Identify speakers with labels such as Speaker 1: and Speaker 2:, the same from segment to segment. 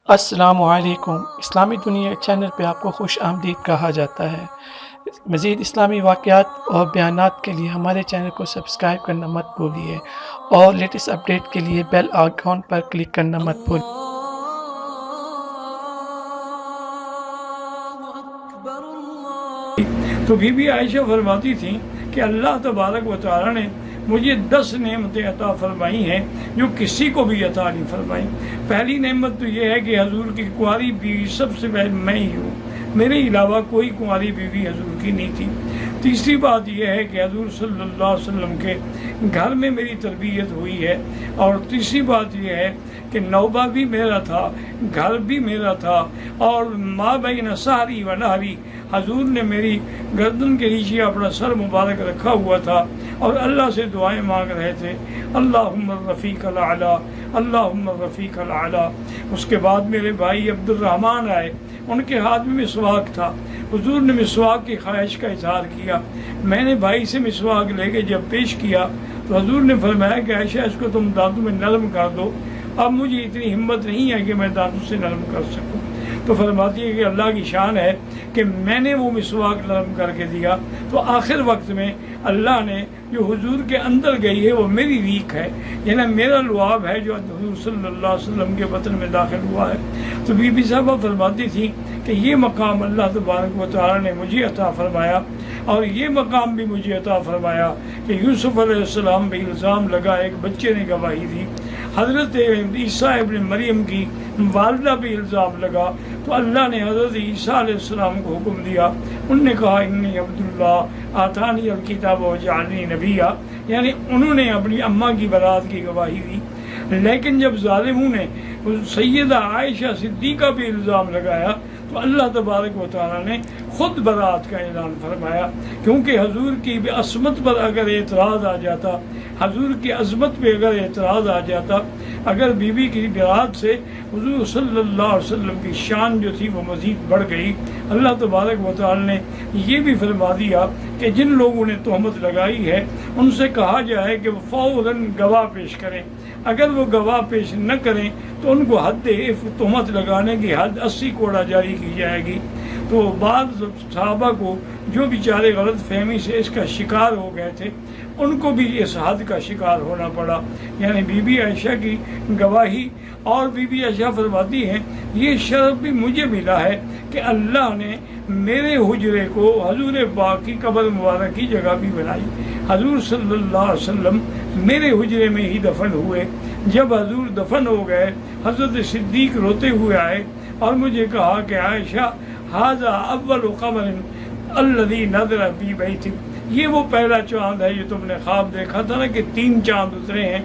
Speaker 1: السلام علیکم۔ اسلامی دنیا چینل پہ آپ کو خوش آمدید کہا جاتا ہے۔ مزید اسلامی واقعات اور بیانات کے لیے ہمارے چینل کو سبسکرائب کرنا مت بھولیے اور لیٹسٹ اپڈیٹ کے لیے بیل آئیکن پر کلک کرنا مت بھولیے۔
Speaker 2: تو بی بی عائشہ فرماتی تھیں کہ اللہ تبارک و تعالیٰ نے مجھے 10 نعمتیں عطا فرمائی ہیں جو کسی کو بھی عطا نہیں فرمائی۔ پہلی نعمت تو یہ ہے کہ حضور کی کنواری بیوی سب سے پہلے میں ہی ہوں، میرے علاوہ کوئی کنواری بیوی حضور کی نہیں تھی۔ تیسری بات یہ ہے کہ حضور صلی اللہ علیہ وسلم کے گھر میں میری تربیت ہوئی ہے، اور تیسری بات یہ ہے کہ نوبہ بھی میرا تھا، گھر بھی میرا تھا، اور ماں بین سحری و نہری حضور نے میری گردن کے نیچے اپنا سر مبارک رکھا ہوا تھا اور اللہ سے دعائیں مانگ رہے تھے، اللہم الرفیق الاعلیٰ، اللہم الرفیق الاعلیٰ۔ اس کے بعد میرے بھائی عبد الرحمن آئے، ان کے ہاتھ میں مسواک تھا، حضور نے مسواک کی خواہش کا اظہار کیا۔ میں نے بھائی سے مسواک لے کے جب پیش کیا تو حضور نے فرمایا کہ عائشہ اس کو تم دانتوں میں نرم کر دو، اب مجھے اتنی ہمت نہیں ہے کہ میں دانتوں سے نرم کر سکوں۔ تو فرماتی ہے کہ اللہ کی شان ہے کہ میں نے وہ مسواک نرم کر کے دیا تو آخر وقت میں اللہ نے جو حضور کے اندر گئی ہے وہ میری ریق ہے، یعنی میرا لعاب ہے جو حضور صلی اللہ علیہ وسلم کے بطن میں داخل ہوا ہے۔ تو بی بی صاحبہ فرماتی تھی کہ یہ مقام اللہ تبارک و تعالیٰ نے مجھے عطا فرمایا، اور یہ مقام بھی مجھے عطا فرمایا کہ یوسف علیہ السلام پہ الزام لگا، ایک بچے نے گواہی دی، حضرت عیسیٰ ابن مریم کی والدہ پہ الزام لگا تو اللہ نے حضرت عیسیٰ علیہ السلام کو حکم دیا، ان نے کہا انی عبداللہ آتانی الکتاب وجعلنی نبیہ، یعنی انہوں نے اپنی اماں کی برات کی گواہی دی۔ لیکن جب ظالموں نے سیدہ عائشہ صدیقہ پہ الزام لگایا تو اللہ تبارک و تعالیٰ نے خود برات کا اعلان فرمایا، کیونکہ حضور کی عصمت پر اگر اعتراض آ جاتا، حضور کی عظمت پہ اگر اعتراض آ جاتا، اگر بی بی کی برات سے حضور صلی اللہ علیہ وسلم کی شان جو تھی وہ مزید بڑھ گئی۔ اللہ تبارک و تعالیٰ نے یہ بھی فرما دیا کہ جن لوگوں نے تہمت لگائی ہے ان سے کہا جائے کہ وہ فوراً گواہ پیش کریں، اگر وہ گواہ پیش نہ کریں تو ان کو حد تہمت لگانے کی حد 80 کوڑا جاری کی جائے گی۔ تو بعض صحابہ کو جو بیچارے غلط فہمی سے اس کا شکار ہو گئے تھے ان کو بھی اس حد کا شکار ہونا پڑا، یعنی بی بی عائشہ کی گواہی۔ اور بی بی عائشہ فرماتی ہیں یہ شرف بھی مجھے ملا ہے کہ اللہ نے میرے حجرے کو حضور پاک کی قبر مبارک کی جگہ بھی بنائی۔ حضور صلی اللہ علیہ وسلم میرے حجرے میں ہی دفن ہوئے۔ جب حضور دفن ہو گئے حضرت صدیق روتے ہوئے آئے اور مجھے کہا کہ عائشہ ھذا اول قمر الذی نظر فی بیتک، یہ وہ پہلا چاند ہے جو تم نے خواب دیکھا تھا نا کہ 3 چاند اترے ہیں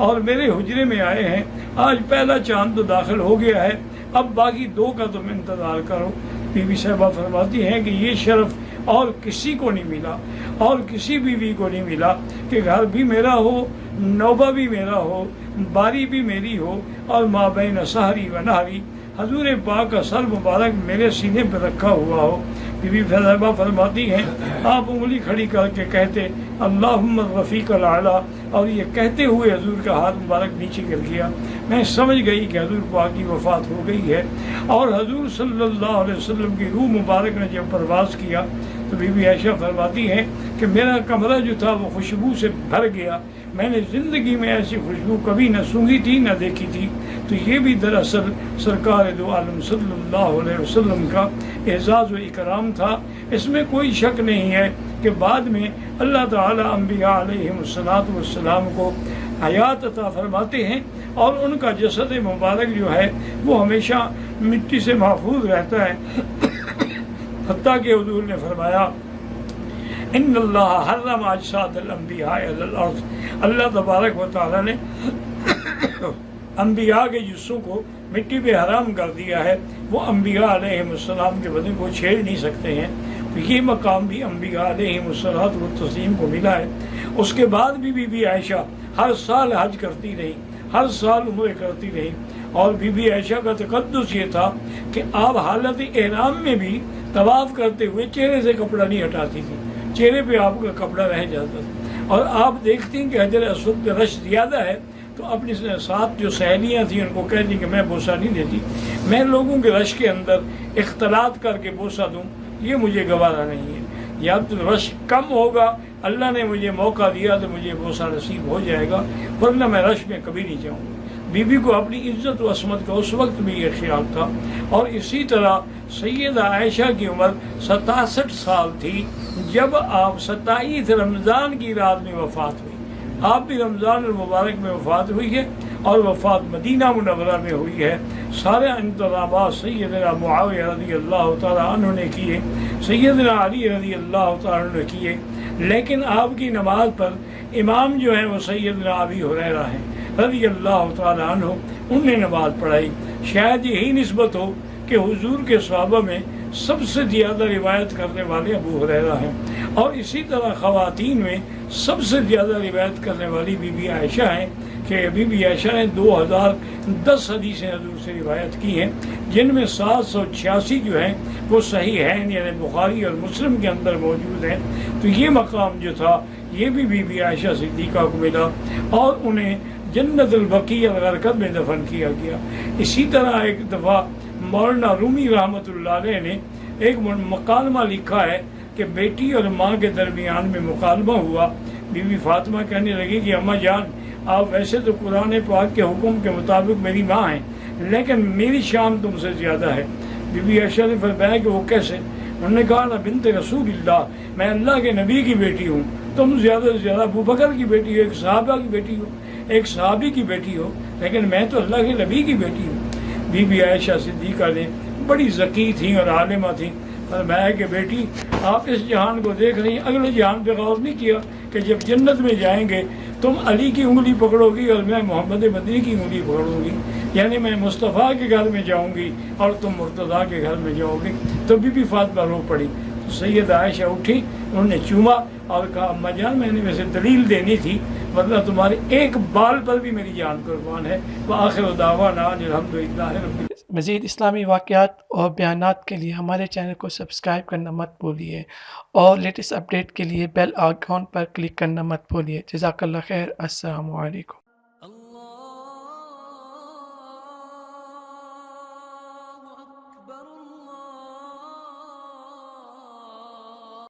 Speaker 2: اور میرے حجرے میں آئے ہیں، آج پہلا چاند تو داخل ہو گیا ہے، اب باقی 2 کا تم انتظار کرو۔ بی بی صاحبہ فرماتی ہیں کہ یہ شرف اور کسی کو نہیں ملا، اور کسی بیوی کو نہیں ملا کہ گھر بھی میرا ہو، نوبہ بھی میرا ہو، باری بھی میری ہو، اور ماں بین سحری و نہری حضور پاک کا سر مبارک میرے سینے پہ رکھا ہوا ہو۔ بی بی صاحبہ فرماتی ہیں آپ انگلی کھڑی کر کے کہتے اللہم الرفیق الاعلیٰ، اور یہ کہتے ہوئے حضور کا ہاتھ مبارک نیچے گر گیا۔ میں سمجھ گئی کہ حضور پاک کی وفات ہو گئی ہے، اور حضور صلی اللہ علیہ وسلم کی روح مبارک نے جب پرواز کیا تو بی بی عائشہ فرماتی ہیں کہ میرا کمرہ جو تھا وہ خوشبو سے بھر گیا، میں نے زندگی میں ایسی خوشبو کبھی نہ سونگھی تھی نہ دیکھی تھی۔ تو یہ بھی دراصل سرکار دو عالم صلی اللہ علیہ وسلم کا اعزاز و اکرام تھا۔ اس میں کوئی شک نہیں ہے کہ بعد میں اللہ تعالیٰ انبیاء علیہم السلام کو حیات عطا فرماتے ہیں، اور ان کا جسد مبارک جو ہے وہ ہمیشہ مٹی سے محفوظ رہتا ہے، حتیٰ کہ حضور نے فرمایا ان اللہ حرم اجساد الانبیاء علی الارض، اللہ تبارک و تعالیٰ نے انبیاء کے جسوں کو مٹی پہ حرام کر دیا ہے، وہ انبیاء علیہم السلام کے بدن کو چھیڑ نہیں سکتے ہیں۔ تو یہ مقام بھی انبیاء علیہم السلام کو ملا ہے۔ اس کے بعد بھی بی بی عائشہ ہر سال حج کرتی رہی، ہر سال عمرے کرتی رہی، اور بی بی عائشہ کا تقدس یہ تھا کہ آپ حالت احرام میں بھی طواف کرتے ہوئے چہرے سے کپڑا نہیں ہٹاتی تھی، چہرے پہ آپ کا کپڑا رہ جاتا تھا۔ اور آپ دیکھتی ہیں کہ حجر اسود پہ رش زیادہ ہے تو اپنے ساتھ جو سہیلیاں تھیں ان کو کہہ دیں کہ میں بوسہ نہیں دیتی، میں لوگوں کے رش کے اندر اختلاط کر کے بوسہ دوں، یہ مجھے گوارا نہیں ہے۔ یا تو رش کم ہوگا، اللہ نے مجھے موقع دیا تو مجھے بوسہ نصیب ہو جائے گا، ورنہ میں رش میں کبھی نہیں جاؤں گا۔ بی بی کو اپنی عزت و عصمت کا اس وقت بھی یہ خیال تھا۔ اور اسی طرح سیدہ عائشہ کی عمر 67 سال تھی جب آپ 27 رمضان کی رات میں وفات ہوئی۔ آپ بھی رمضان المبارک میں وفات ہوئی ہے اور وفات مدینہ منورہ میں ہوئی ہے۔ سارے انتظامات سیدنا معاویہ رضی اللہ تعالیٰ عنہ نے کیے، سیدنا علی رضی اللہ تعالیٰ عنہ نے کیے، لیکن آپ کی نماز پر امام جو ہیں وہ سیدنا ابی ہریرہ ہیں رضی اللہ تعالیٰ عنہ، انہوں نے نماز پڑھائی۔ شاید یہی نسبت ہو کہ حضور کے صحابہ میں سب سے زیادہ روایت کرنے والے ابو ہریرہ ہیں، اور اسی طرح خواتین میں سب سے زیادہ روایت کرنے والی بی بی عائشہ ہیں کہ بی بی عائشہ نے 2010 حدیثیں حضور سے روایت کی ہیں، جن میں 786 جو ہیں وہ صحیح ہیں، یعنی بخاری اور مسلم کے اندر موجود ہیں۔ تو یہ مقام جو تھا یہ بھی بی بی عائشہ صدیقہ کو ملا اور انہیں جنت البقیع الغرقد میں دفن کیا گیا۔ اسی طرح ایک دفعہ مولانا رومی رحمۃ اللہ علیہ نے ایک مکالمہ لکھا ہے کہ بیٹی اور ماں کے درمیان میں مکالمہ ہوا۔ بی بی فاطمہ کہنے لگی کہ اماں جان، آپ ویسے تو قرآن پاک کے حکم کے مطابق میری ماں ہیں، لیکن میری شان تم سے زیادہ ہے۔ بی بی عائشہ نے فرمایا کہ وہ کیسے؟ انہوں نے کہا نا بنت رسول اللہ، میں اللہ کے نبی کی بیٹی ہوں، تم زیادہ سے زیادہ ابو بکر کی بیٹی ہو، ایک صحابہ کی بیٹی ہو، ایک صحابی کی بیٹی ہو، لیکن میں تو اللہ کے نبی کی بیٹی ہوں۔ بی بی عائشہ صدیقہ نے بڑی ذکی تھیں اور عالمہ تھیں، فرمایا کہ بیٹی آپ اس جہان کو دیکھ رہی ہیں، اگلے جہان پہ غور نہیں کیا کہ جب جنت میں جائیں گے تم علی کی انگلی پکڑو گی اور میں محمد مدنی کی انگلی پکڑوں گی، یعنی میں مصطفیٰ کے گھر میں جاؤں گی اور تم مرتضیٰ کے گھر میں جاؤ گی۔ تو بی بی فاطمہ رو پڑی۔ تو سید عائشہ اٹھی، انہوں نے چوما اور کہا اماں جان میں نے ویسے دلیل دینی تھی، ورنہ تمہارے ایک بال پر بھی میری جان قربان ہے۔ وآخر دعوانا ان الحمدللہ رب العالمین۔
Speaker 1: مزید اسلامی واقعات اور بیانات کے لیے ہمارے چینل کو سبسکرائب کرنا مت بھولیے اور لیٹسٹ اپڈیٹ کے لیے بیل آئیکن پر کلک کرنا مت بھولیے۔ جزاک اللہ خیر۔ السلام علیکم۔